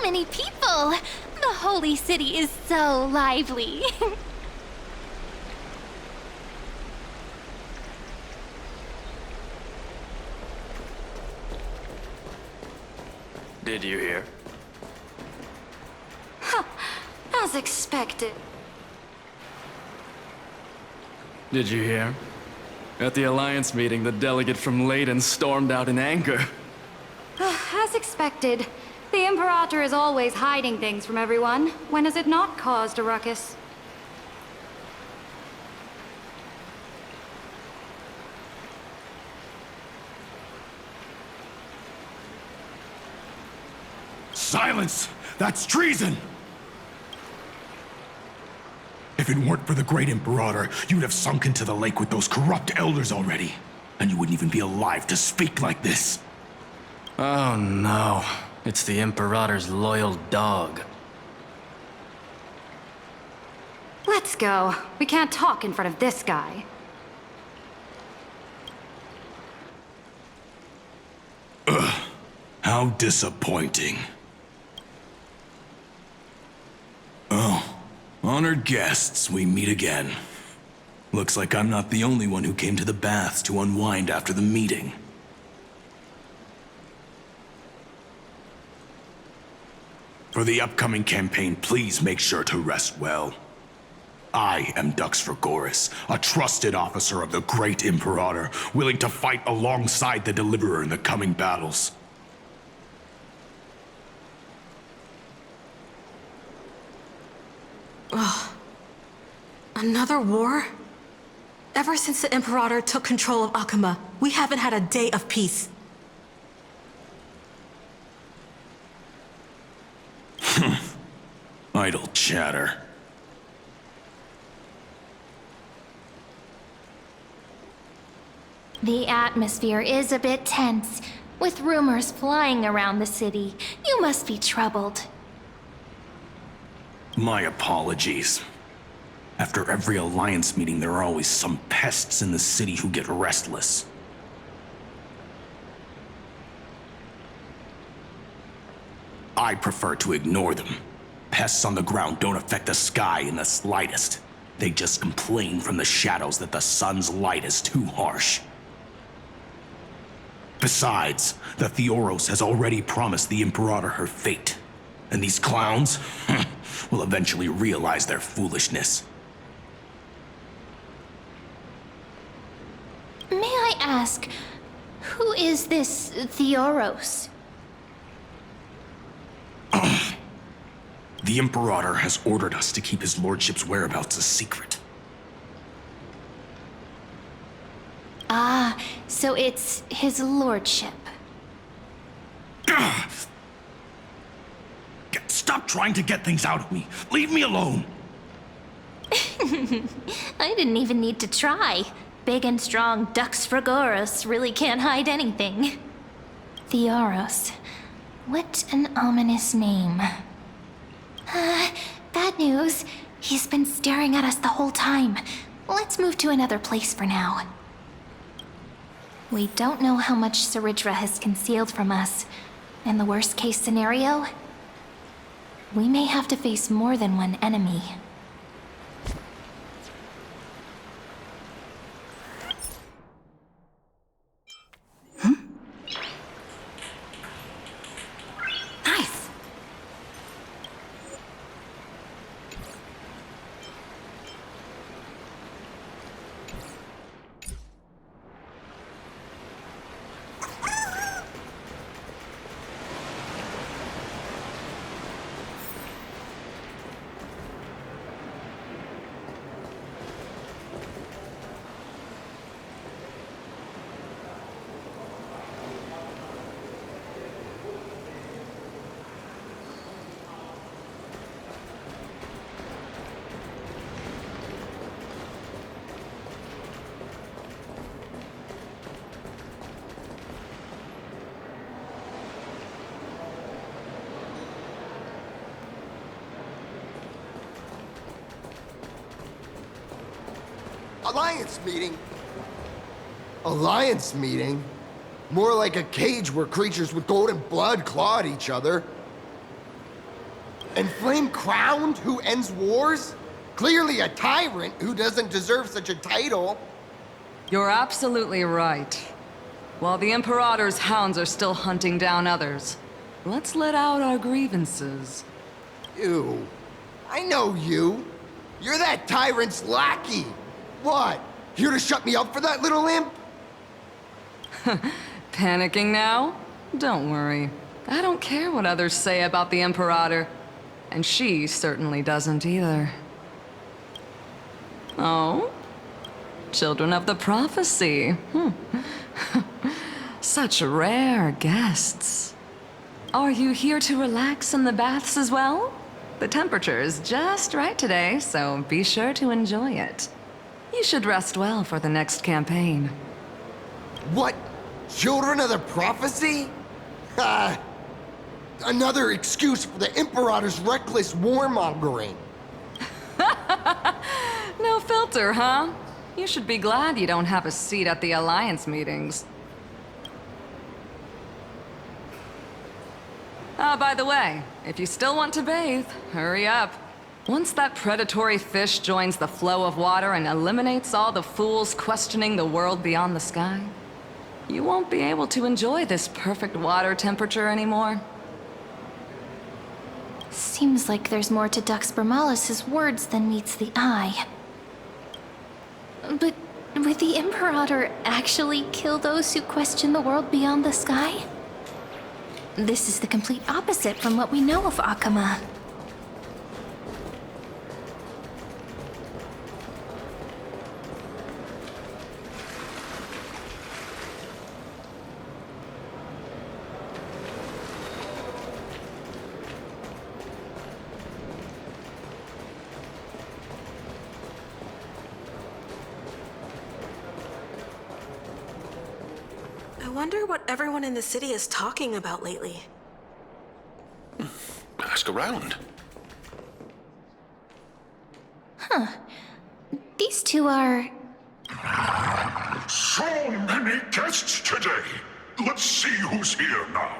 many people! The holy city is so lively. Did you hear? As expected. Did you hear? At the Alliance meeting, the delegate from Leyden stormed out in anger. As expected. The Imperator is always hiding things from everyone. When has it not caused a ruckus? Silence! That's treason! If it weren't for the great Imperator, you'd have sunk into the lake with those corrupt elders already. And you wouldn't even be alive to speak like this. Oh no. It's the Imperator's loyal dog. Let's go. We can't talk in front of this guy. How disappointing. Oh, honored guests, we meet again. Looks like I'm not the only one who came to the baths to unwind after the meeting. For the upcoming campaign, please make sure to rest well. I am Dux Fregoris, a trusted officer of the great Imperator, willing to fight alongside the Deliverer in the coming battles. Another war? Ever since the Imperator took control of Akuma, we haven't had a day of peace. Idle chatter. The atmosphere is a bit tense, with rumors flying around the city. You must be troubled. My apologies. After every Alliance meeting, there are always some pests in the city who get restless. I prefer to ignore them. Pests on the ground don't affect the sky in the slightest. They just complain from the shadows that the sun's light is too harsh. Besides, the Theoros has already promised the Imperator her fate. And these clowns will eventually realize their foolishness. May I ask, who is this Theoros? The Imperator has ordered us to keep his lordship's whereabouts a secret. Ah, so it's his lordship. Stop trying to get things out of me. Leave me alone. I didn't even need to try. Big and strong Dux Fregoris really can't hide anything. Theoros. What an ominous name. Bad news. He's been staring at us the whole time. Let's move to another place for now. We don't know how much Cyrene has concealed from us. In the worst case scenario, we may have to face more than one enemy. Nice! Alliance meeting? Alliance meeting? More like a cage where creatures with golden blood claw at each other. And Flame Crowned, who ends wars? Clearly a tyrant who doesn't deserve such a title. You're absolutely right. While the Imperator's hounds are still hunting down others, let's let out our grievances. You. I know you. You're that tyrant's lackey. What? Here to shut me up for that little imp? Panicking now? Don't worry. I don't care what others say about the Imperator. And she certainly doesn't either. Oh? Children of the Prophecy. Such rare guests. Are you here to relax in the baths as well? The temperature is just right today, so be sure to enjoy it. You should rest well for the next campaign. What? Children of the Prophecy? Another excuse for the Imperator's reckless warmongering. No filter, huh? You should be glad you don't have a seat at the Alliance meetings. By the way, if you still want to bathe, hurry up. Once that predatory fish joins the flow of water and eliminates all the fools questioning the world beyond the sky, you won't be able to enjoy this perfect water temperature anymore. Seems like there's more to Dux Bermalis' words than meets the eye. But would the Imperator actually kill those who question the world beyond the sky? This is the complete opposite from what we know of Akama. I wonder what everyone in the city is talking about lately. Ask around. These two are... So many guests today. Let's see who's here now.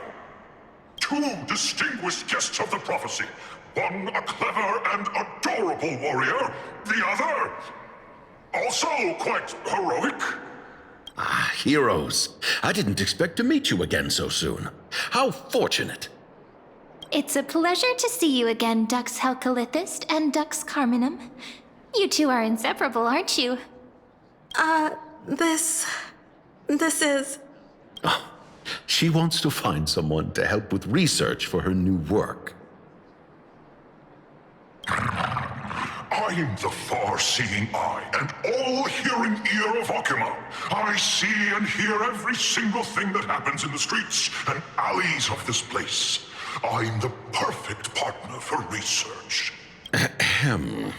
Two distinguished guests of the prophecy. One a clever and adorable warrior. The other, also quite heroic. Ah, heroes. I didn't expect to meet you again so soon. How fortunate. It's a pleasure to see you again, Dux Helcalithist and Dux Carminum. You two are inseparable, aren't you? This is... She wants to find someone to help with research for her new work. I'm the far-seeing eye and all-hearing ear of Akama. I see and hear every single thing that happens in the streets and alleys of this place. I'm the perfect partner for research. Ahem.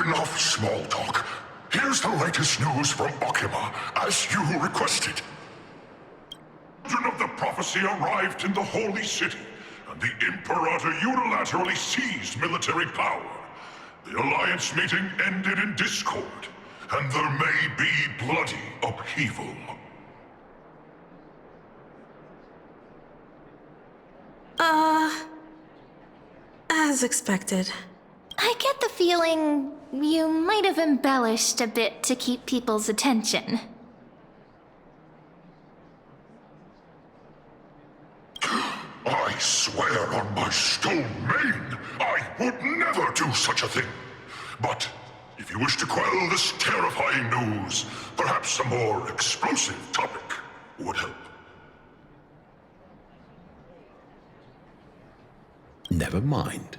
Enough small talk. Here's the latest news from Akama, as you requested. Children of the prophecy arrived in the Holy City, and the Imperator unilaterally seized military power. The Alliance meeting ended in discord, and there may be bloody upheaval. As expected. I get the feeling you might have embellished a bit to keep people's attention. I swear on my stone mane, I would never do such a thing. But if you wish to quell this terrifying news, perhaps a more explosive topic would help. Never mind.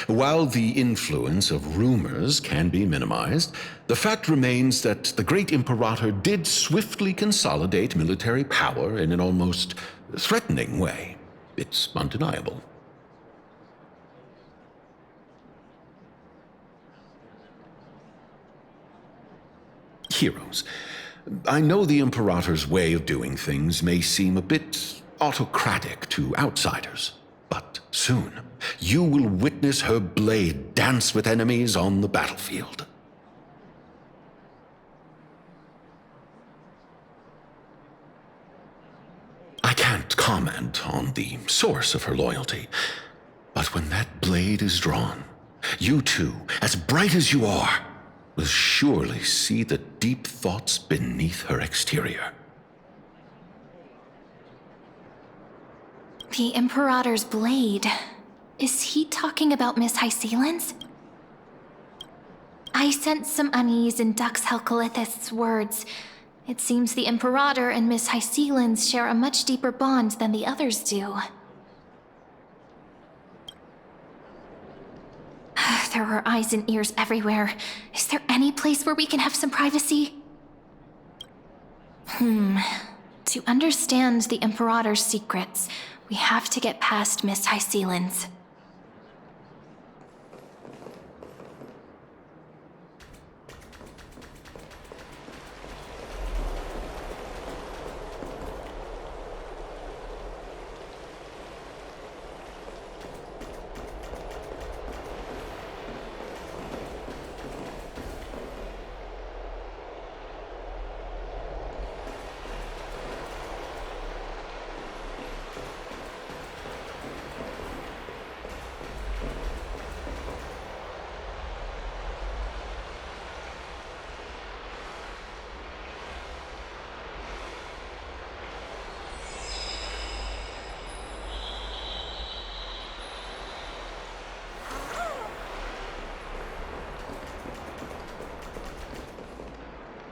While the influence of rumors can be minimized, the fact remains that the great Imperator did swiftly consolidate military power in an almost threatening way. It's undeniable. Heroes, I know the Imperator's way of doing things may seem a bit autocratic to outsiders, but soon you will witness her blade dance with enemies on the battlefield. I can't comment comment on the source of her loyalty. But when that blade is drawn, you two, as bright as you are, will surely see the deep thoughts beneath her exterior. The Imperator's blade. Is he talking about Miss Hysealin's? I sense some unease in Dux Helcolith's words. It seems the Imperator and Miss Hysealin's share a much deeper bond than the others do. There are eyes and ears everywhere. Is there any place where we can have some privacy? To understand the Imperator's secrets, we have to get past Miss Hysealin's.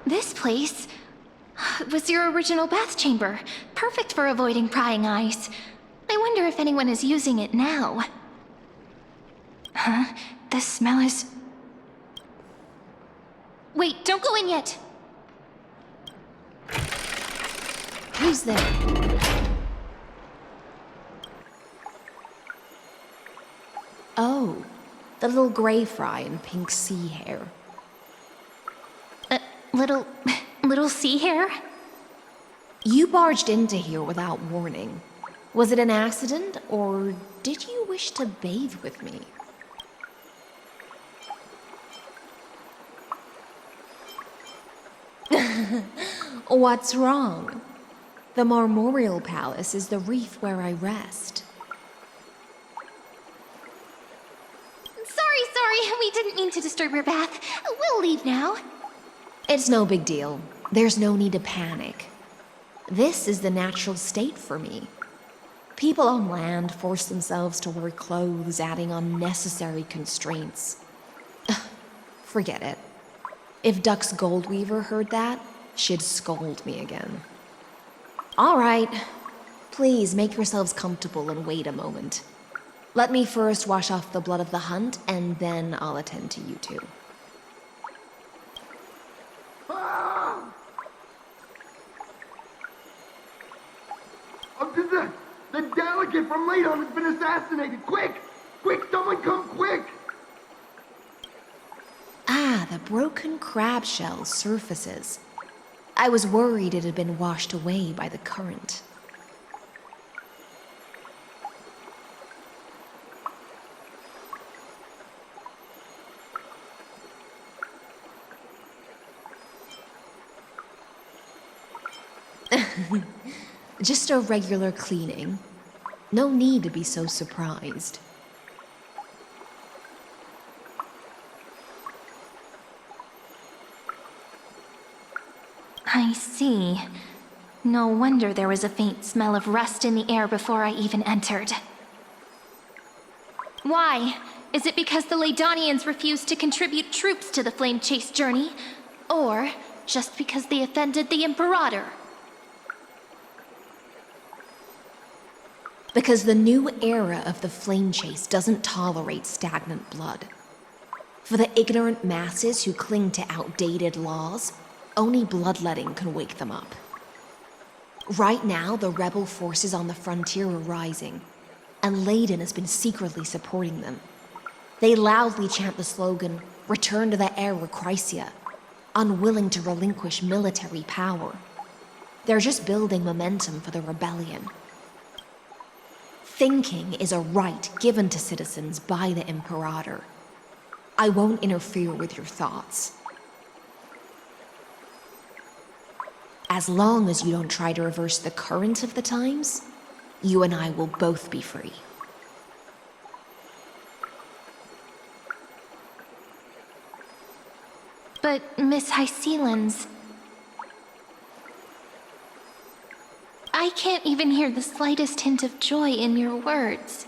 This place was your original bath chamber, perfect for avoiding prying eyes. I wonder if anyone is using it now. Huh? The smell is... Wait, don't go in yet! Who's there? Oh, the little gray fry in pink sea hair. Little sea hair? You barged into here without warning. Was it an accident, or did you wish to bathe with me? What's wrong? The Marmoreal Palace is the reef where I rest. Sorry, we didn't mean to disturb your bath. We'll leave now. It's no big deal. There's no need to panic. This is the natural state for me. People on land force themselves to wear clothes, adding unnecessary constraints. Forget it. If Dux Goldweaver heard that, she'd scold me again. All right. Please make yourselves comfortable and wait a moment. Let me first wash off the blood of the hunt, and then I'll attend to you two. The delegate from Ladon has been assassinated! Quick! Quick, someone come quick! Ah, the broken crab shell surfaces. I was worried it had been washed away by the current. Just a regular cleaning. No need to be so surprised. I see. No wonder there was a faint smell of rust in the air before I even entered. Why? Is it because the Ladonians refused to contribute troops to the Flame Chase journey? Or just because they offended the Imperator? Because the new era of the Flame Chase doesn't tolerate stagnant blood. For the ignorant masses who cling to outdated laws, only bloodletting can wake them up. Right now, the rebel forces on the frontier are rising, and Ladon has been secretly supporting them. They loudly chant the slogan, "Return to the Era Chrysia," unwilling to relinquish military power. They're just building momentum for the rebellion. Thinking is a right given to citizens by the Imperator. I won't interfere with your thoughts. As long as you don't try to reverse the current of the times, you and I will both be free. But, Miss Hycelens... I can't even hear the slightest hint of joy in your words.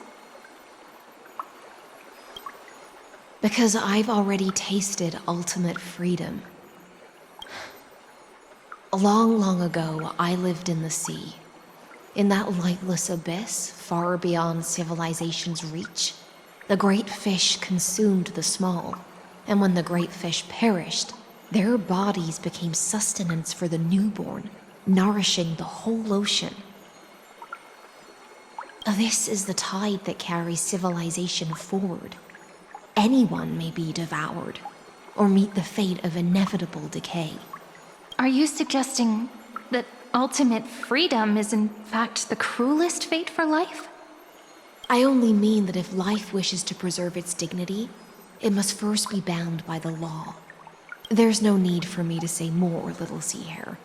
Because I've already tasted ultimate freedom. Long, long ago, I lived in the sea. In that lightless abyss, far beyond civilization's reach, the great fish consumed the small. And when the great fish perished, their bodies became sustenance for the newborn, nourishing the whole ocean. This is the tide that carries civilization forward. Anyone may be devoured, or meet the fate of inevitable decay. Are you suggesting that ultimate freedom is in fact the cruelest fate for life? I only mean that if life wishes to preserve its dignity, it must first be bound by the law. There's no need for me to say more, little sea hare.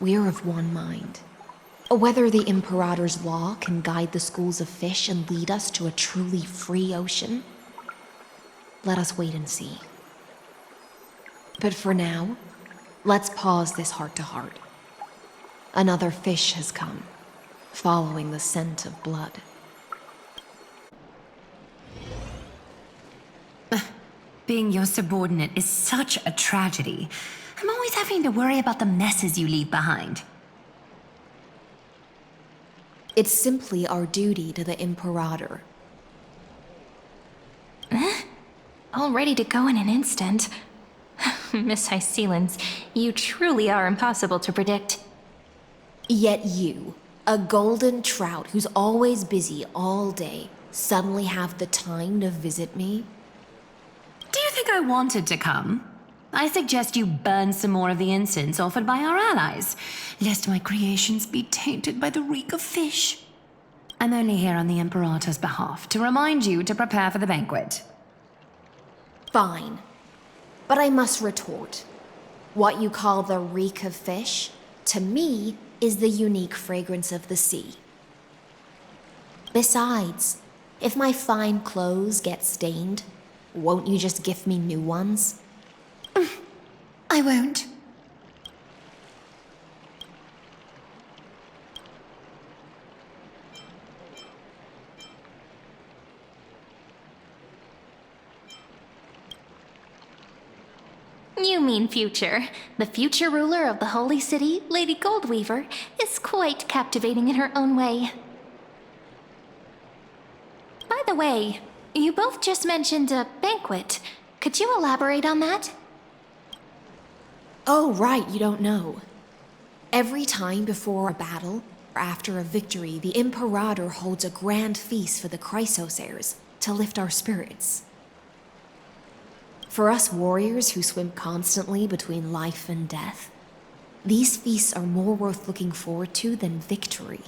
We're of one mind. Whether the Imperator's law can guide the schools of fish and lead us to a truly free ocean, let us wait and see. But for now, let's pause this heart-to-heart. Another fish has come, following the scent of blood. Being your subordinate is such a tragedy. I'm always having to worry about the messes you leave behind. It's simply our duty to the Imperator. All ready to go in an instant. Miss Hycelens, you truly are impossible to predict. Yet you, a golden trout who's always busy all day, suddenly have the time to visit me? Do you think I wanted to come? I suggest you burn some more of the incense offered by our allies, lest my creations be tainted by the reek of fish. I'm only here on the Imperator's behalf to remind you to prepare for the banquet. Fine. But I must retort. What you call the reek of fish, to me, is the unique fragrance of the sea. Besides, if my fine clothes get stained, won't you just gift me new ones? I won't. You mean future. The future ruler of the Holy City, Lady Goldweaver, is quite captivating in her own way. By the way, you both just mentioned a banquet. Could you elaborate on that? Oh, right, you don't know. Every time before a battle, or after a victory, the Imperator holds a grand feast for the Chrysos heirs to lift our spirits. For us warriors who swim constantly between life and death, these feasts are more worth looking forward to than victory.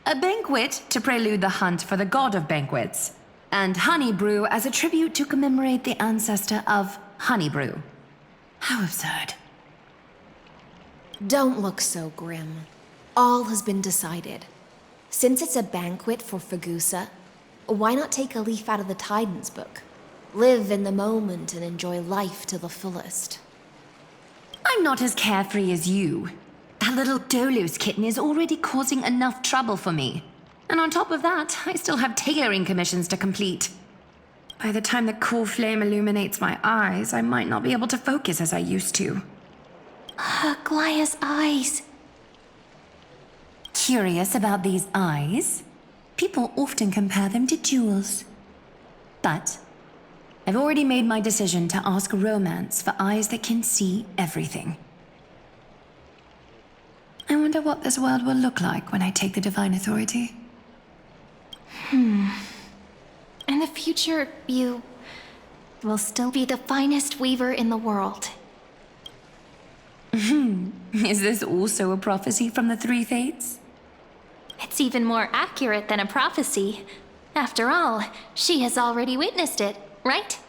A banquet to prelude the hunt for the god of banquets, and honey brew as a tribute to commemorate the ancestor of honey brew. How absurd. Don't look so grim. All has been decided. Since it's a banquet for Fagusa, why not take a leaf out of the Tidens book? Live in the moment and enjoy life to the fullest. I'm not as carefree as you. That little Dolos kitten is already causing enough trouble for me. And on top of that, I still have tailoring commissions to complete. By the time the cool flame illuminates my eyes, I might not be able to focus as I used to. Glaya's eyes. Curious about these eyes? People often compare them to jewels. But I've already made my decision to ask romance for eyes that can see everything. I wonder what this world will look like when I take the divine authority. In the future, you will still be the finest weaver in the world. Is this also a prophecy from the Three Fates? It's even more accurate than a prophecy. After all, she has already witnessed it, right?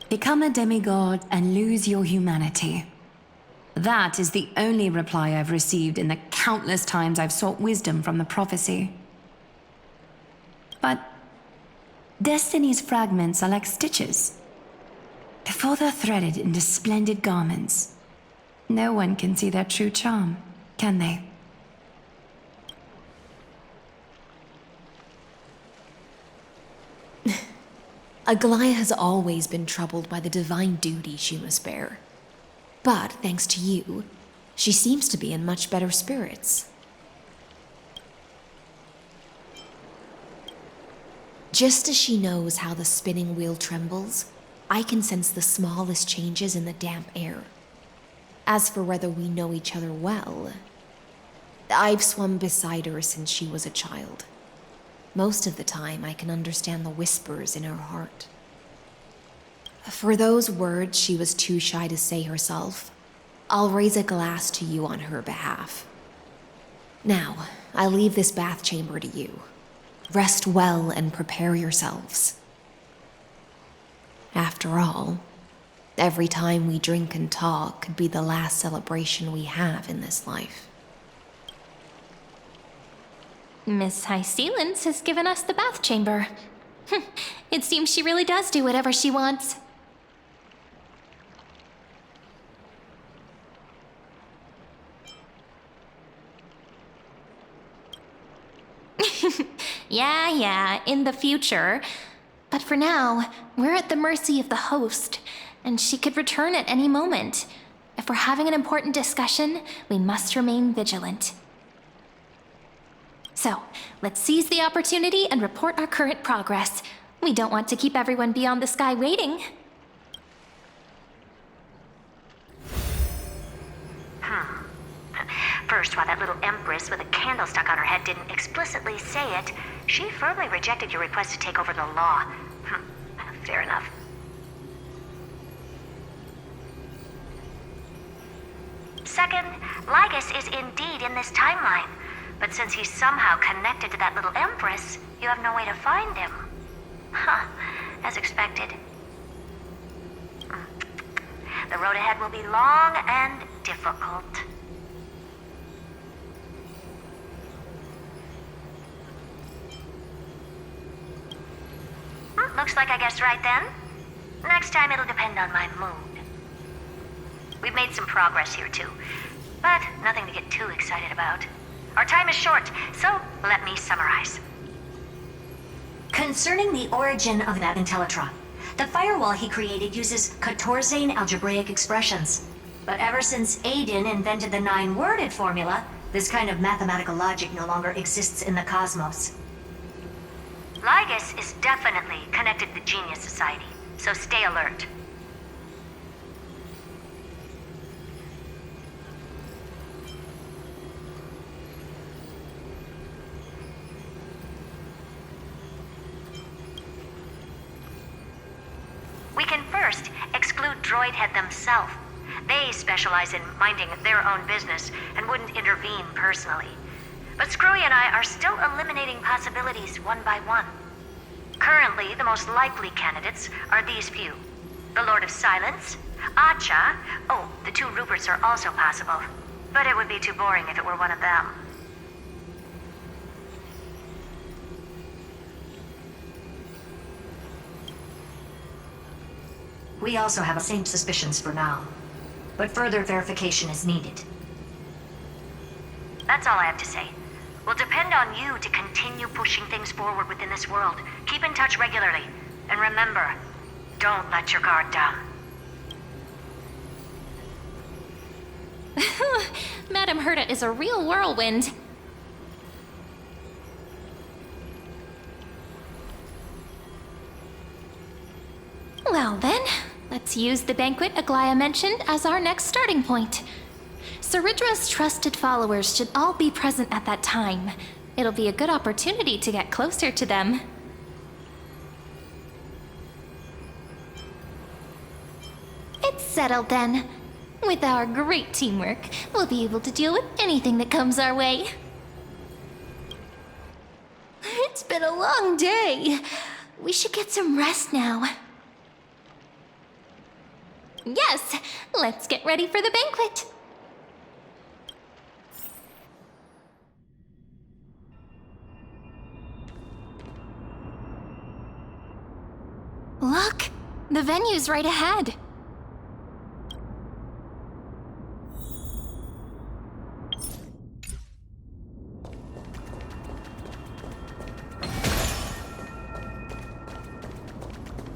Become a demigod and lose your humanity. That is the only reply I've received in the countless times I've sought wisdom from the prophecy. But Destiny's fragments are like stitches. Before they're threaded into splendid garments, no one can see their true charm, can they? Aglaya has always been troubled by the divine duty she must bear. But thanks to you, she seems to be in much better spirits. Just as she knows how the spinning wheel trembles, I can sense the smallest changes in the damp air. As for whether we know each other well, I've swum beside her since she was a child. Most of the time, I can understand the whispers in her heart. For those words she was too shy to say herself, I'll raise a glass to you on her behalf. Now, I leave this bath chamber to you. Rest well and prepare yourselves. After all, every time we drink and talk could be the last celebration we have in this life. Miss High Sealance has given us the bath chamber. It seems she really does do whatever she wants. Yeah, in the future. But for now, we're at the mercy of the host, and she could return at any moment. If we're having an important discussion, we must remain vigilant. So, let's seize the opportunity and report our current progress. We don't want to keep everyone beyond the sky waiting. First, while that little empress with a candle stuck on her head didn't explicitly say it, she firmly rejected your request to take over the law. Fair enough. Second, Lygus is indeed in this timeline. But since he's somehow connected to that little empress, you have no way to find him. As expected. The road ahead will be long and difficult. Looks like I guessed right then. Next time it'll depend on my mood. We've made some progress here too, but nothing to get too excited about. Our time is short, so let me summarize. Concerning the origin of that Intellitron, the firewall he created uses Katorzane algebraic expressions. But ever since Aiden invented the 9-worded formula, this kind of mathematical logic no longer exists in the cosmos. Lygus is definitely connected to the Genius Society, so stay alert. We can first exclude Droidhead themselves. They specialize in minding their own business and wouldn't intervene personally. But Screwy and I are still eliminating possibilities one by one. Currently, the most likely candidates are these few. The Lord of Silence, Acha, the 2 Ruperts are also possible. But it would be too boring if it were one of them. We also have the same suspicions for now, but further verification is needed. That's all I have to say. Will depend on you to continue pushing things forward within this world. Keep in touch regularly. And remember, don't let your guard down. Madame Herta is a real whirlwind. Well then, let's use the banquet Aglaya mentioned as our next starting point. Cyridra's trusted followers should all be present at that time. It'll be a good opportunity to get closer to them. It's settled then. With our great teamwork, we'll be able to deal with anything that comes our way. It's been a long day. We should get some rest now. Yes, let's get ready for the banquet. Look, the venue's right ahead.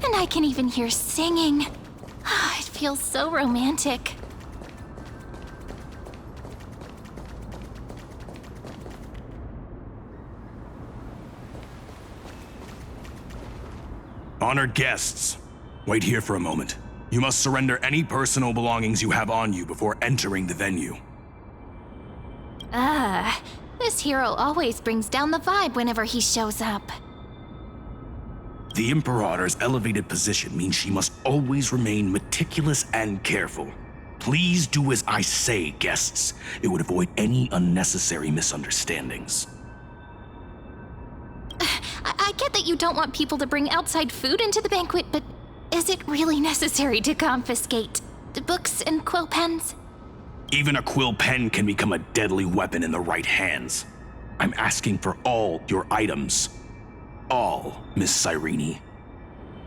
And I can even hear singing. It feels so romantic. Honored guests, wait here for a moment. You must surrender any personal belongings you have on you before entering the venue. This hero always brings down the vibe whenever he shows up. The Imperator's elevated position means she must always remain meticulous and careful. Please do as I say, guests. It would avoid any unnecessary misunderstandings. I get that you don't want people to bring outside food into the banquet, but is it really necessary to confiscate the books and quill pens? Even a quill pen can become a deadly weapon in the right hands. I'm asking for all your items. All, Miss Cyrene.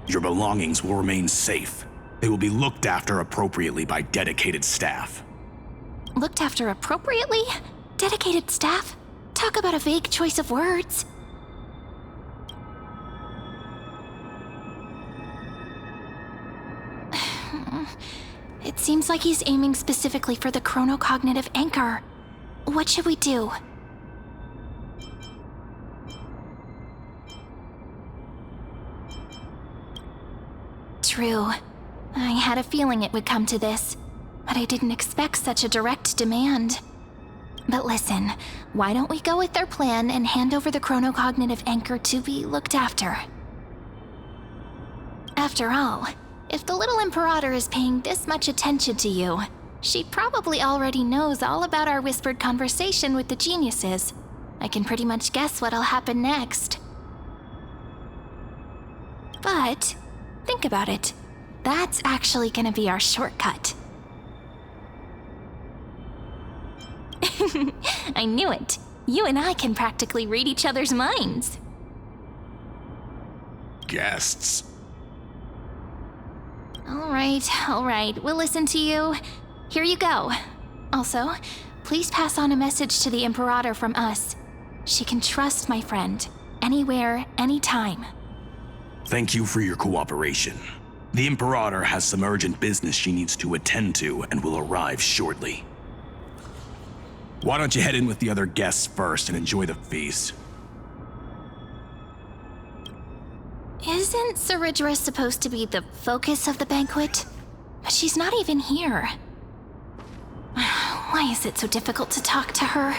Your belongings will remain safe. They will be looked after appropriately by dedicated staff. Looked after appropriately? Dedicated staff? Talk about a vague choice of words. It seems like he's aiming specifically for the chronocognitive anchor. What should we do? True. I had a feeling it would come to this, but I didn't expect such a direct demand. But listen, why don't we go with their plan and hand over the chronocognitive anchor to be looked after? After all, if the little Imperator is paying this much attention to you, she probably already knows all about our whispered conversation with the geniuses. I can pretty much guess what'll happen next. But think about it. That's actually gonna be our shortcut. I knew it. You and I can practically read each other's minds. Guests. All right, we'll listen to you. Here you go. Also, please pass on a message to the Imperator from us. She can trust my friend, anywhere, anytime. Thank you for your cooperation. The Imperator has some urgent business she needs to attend to and will arrive shortly. Why don't you head in with the other guests first and enjoy the feast? Isn't Cyrene supposed to be the focus of the banquet? But she's not even here. Why is it so difficult to talk to her?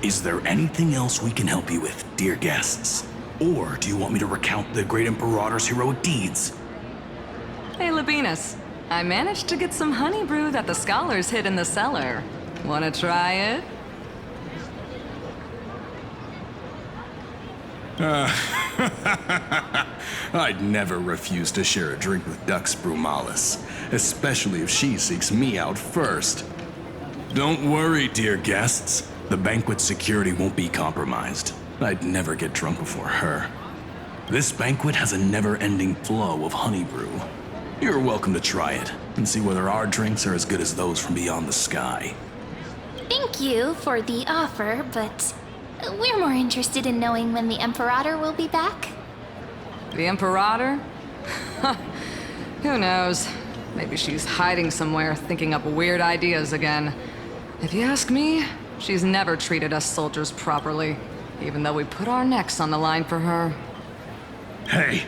Is there anything else we can help you with, dear guests? Or do you want me to recount the great Imperator's heroic deeds? Hey, Labinas. I managed to get some honey brew that the scholars hid in the cellar. Wanna try it? I'd never refuse to share a drink with Dux Brumalis, especially if she seeks me out first. Don't worry, dear guests. The banquet security won't be compromised. I'd never get drunk before her. This banquet has a never-ending flow of honey brew. You're welcome to try it and see whether our drinks are as good as those from beyond the sky. Thank you for the offer, but we're more interested in knowing when the Imperator will be back. The Imperator? Who knows? Maybe she's hiding somewhere, thinking up weird ideas again. If you ask me, she's never treated us soldiers properly, even though we put our necks on the line for her. Hey,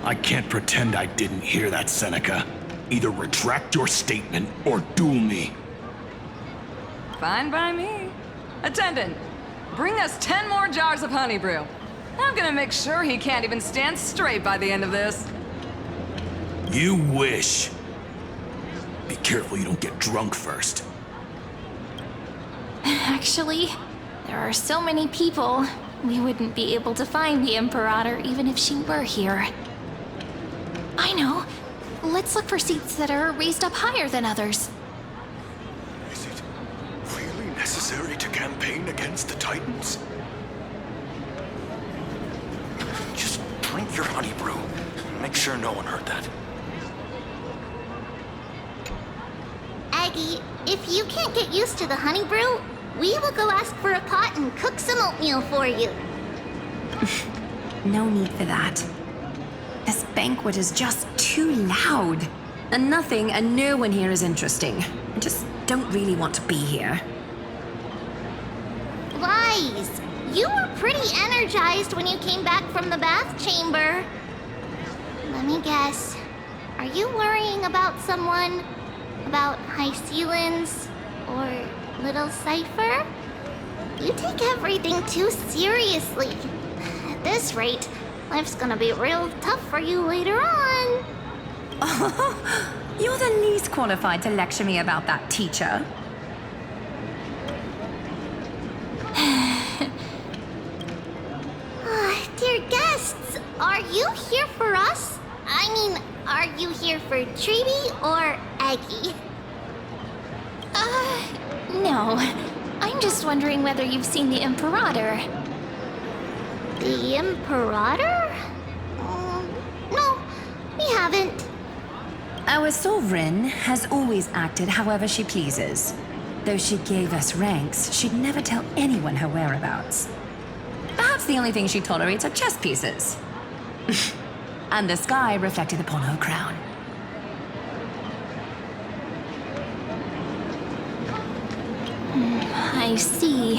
I can't pretend I didn't hear that, Seneca. Either retract your statement or duel me. Fine by me. Attendant, bring us 10 more jars of honey brew. I'm gonna make sure he can't even stand straight by the end of this. You wish. Be careful you don't get drunk first. Actually, there are so many people, we wouldn't be able to find the Imperator even if she were here. I know. Let's look for seats that are raised up higher than others. Is it really necessary to campaign against the Titans? Just drink your honey brew. Make sure no one heard that. Aggie, if you can't get used to the honey brew, we will go ask for a pot and cook some oatmeal for you. No need for that. This banquet is just too loud. And nothing and no one here is interesting. I just don't really want to be here. Lies! You were pretty energized when you came back from the bath chamber. Let me guess. Are you worrying about someone? About High Ceilings? Or Little Cypher? You take everything too seriously. At this rate, life's gonna be real tough for you later on. Oh, you're the least qualified to lecture me about that, teacher. Dear guests, are you here for us? I mean, are you here for Treeby or Aggie? No. I'm just wondering whether you've seen the Imperator. The Imperator? No, we haven't. Our sovereign has always acted however she pleases. Though she gave us ranks, she'd never tell anyone her whereabouts. Perhaps the only thing she tolerates are chess pieces. And the sky reflected upon her crown. I see.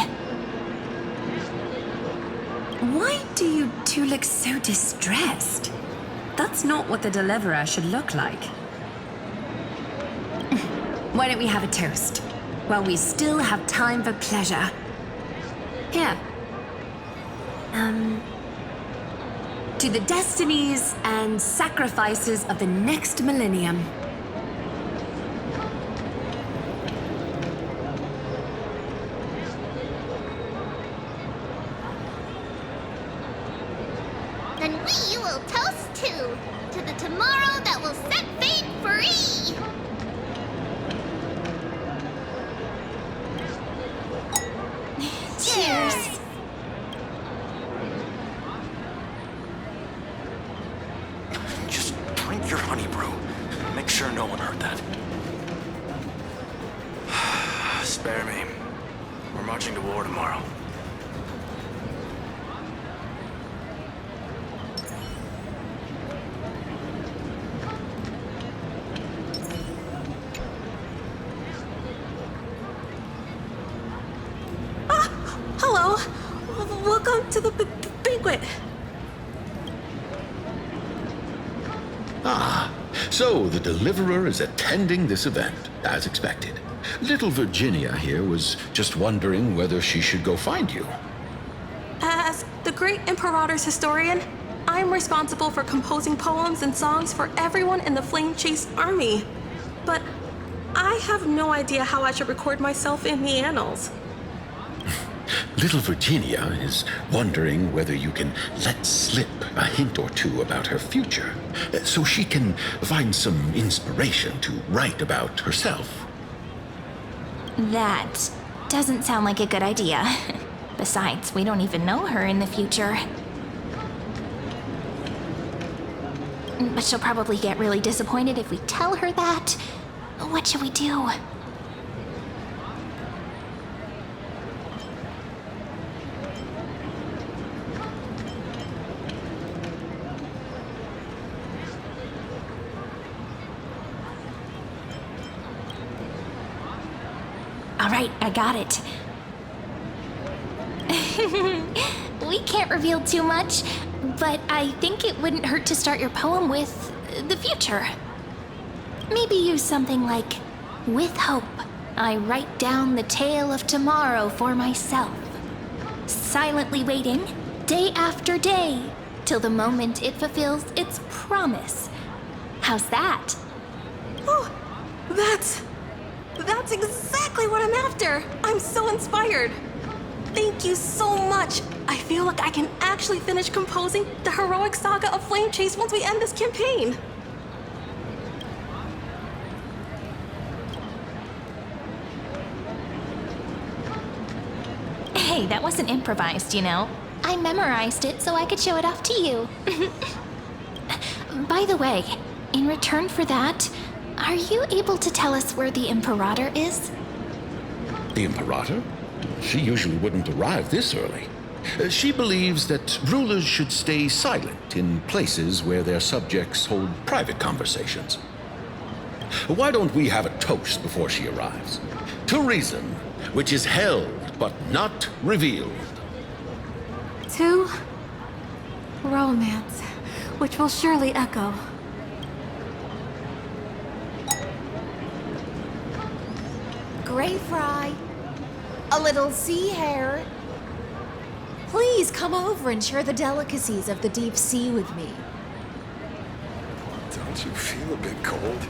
Why do you two look so distressed? That's not what the deliverer should look like. Why don't we have a toast? While we still have time for pleasure. Here. To the destinies and sacrifices of the next millennium. Then we will toast to the tomorrow that will set fate free. Cheers. Just drink your honey brew. Make sure no one heard that. Spare me. We're marching to war tomorrow. Hello. Welcome to the banquet. Ah, so the Deliverer is attending this event, as expected. Little Virginia here was just wondering whether she should go find you. As the great Imperator's historian, I'm responsible for composing poems and songs for everyone in the Flame Chase army. But I have no idea how I should record myself in the annals. Little Virginia is wondering whether you can let slip a hint or two about her future, so she can find some inspiration to write about herself. That doesn't sound like a good idea. Besides, we don't even know her in the future. But she'll probably get really disappointed if we tell her that. What should we do? All right, I got it. We can't reveal too much, but I think it wouldn't hurt to start your poem with the future. Maybe use something like, "With hope, I write down the tale of tomorrow for myself, silently waiting, day after day, till the moment it fulfills its promise. How's that? Oh, that's exactly what I'm after. I'm so inspired. Thank you so much. I feel like I can actually finish composing the heroic saga of Flame Chase once we end this campaign. Hey, that wasn't improvised, you know. I memorized it so I could show it off to you. By the way, in return for that, are you able to tell us where the Imperator is? The Imperator? She usually wouldn't arrive this early. She believes that rulers should stay silent in places where their subjects hold private conversations. Why don't we have a toast before she arrives? To reason, which is held but not revealed. To romance, which will surely echo. Gray fry. A little sea hare. Please come over and share the delicacies of the deep sea with me. Don't you feel a bit cold?